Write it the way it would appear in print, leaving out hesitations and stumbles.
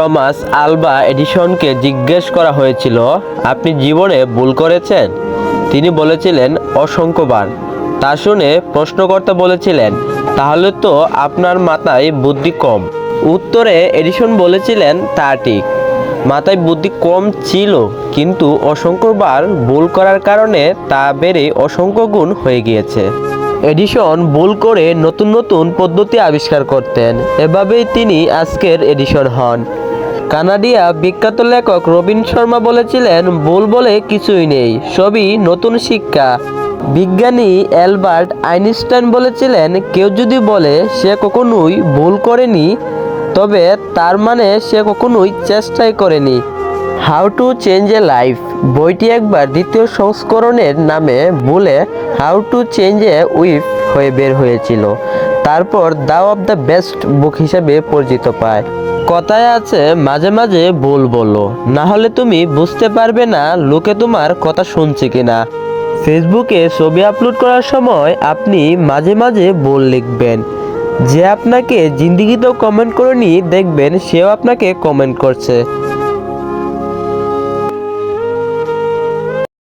Thomas Alva এডিসনকে জিজ্ঞেস করা হয়েছিল, আপনি জীবনে ভুল করেছেন? তিনি বলেছিলেন, অসংখ্যবার। তা শুনে প্রশ্নকর্তা বলেছিলেন, তাহলে তো আপনার মাথায় বুদ্ধি কম। উত্তরে এডিসন বলেছিলেন, তা ঠিক, মাথায় বুদ্ধি কম ছিল, কিন্তু অসংখ্যবার ভুল করার কারণে তা বেড়ে অসংখ্য গুণ হয়ে গিয়েছে। এডিসন ভুল করে নতুন নতুন পদ্ধতি আবিষ্কার করতেন। এভাবেই তিনি আজকের এডিসন হন। কানাডিয়া বিখ্যাত লেখক রবিন শর্মা বলেছিলেন, ভুল বলে কিছুই নেই, সবই নতুন শিক্ষা। বিজ্ঞানী অ্যালবার্ট আইনস্টাইন বলেছিলেন, কেউ যদি বলে সে কখনোই ভুল করেনি, তবে তার মানে সে কখনোই চেষ্টাই করেনি। How to change A life বইটি একবার দ্বিতীয় সংস্করণের নামে ভুলে how to change A wife হয়ে বের হয়েছিল, তারপর দাও অফ দ্য বেস্ট বুক হিসেবে পরিচিত পায়। কথায় আছে, মাঝে মাঝে ভুল বলো, না হলে তুমি বুঝতে পারবে না লোকে তোমার কথা শুনছে কিনা। ফেসবুকে ছবি আপলোড করার সময় আপনি মাঝে মাঝে ভুল লিখবেন। যে আপনাকে জিন্দিগিতেও কমেন্ট করেনি, দেখবেন সেও আপনাকে কমেন্ট করছে।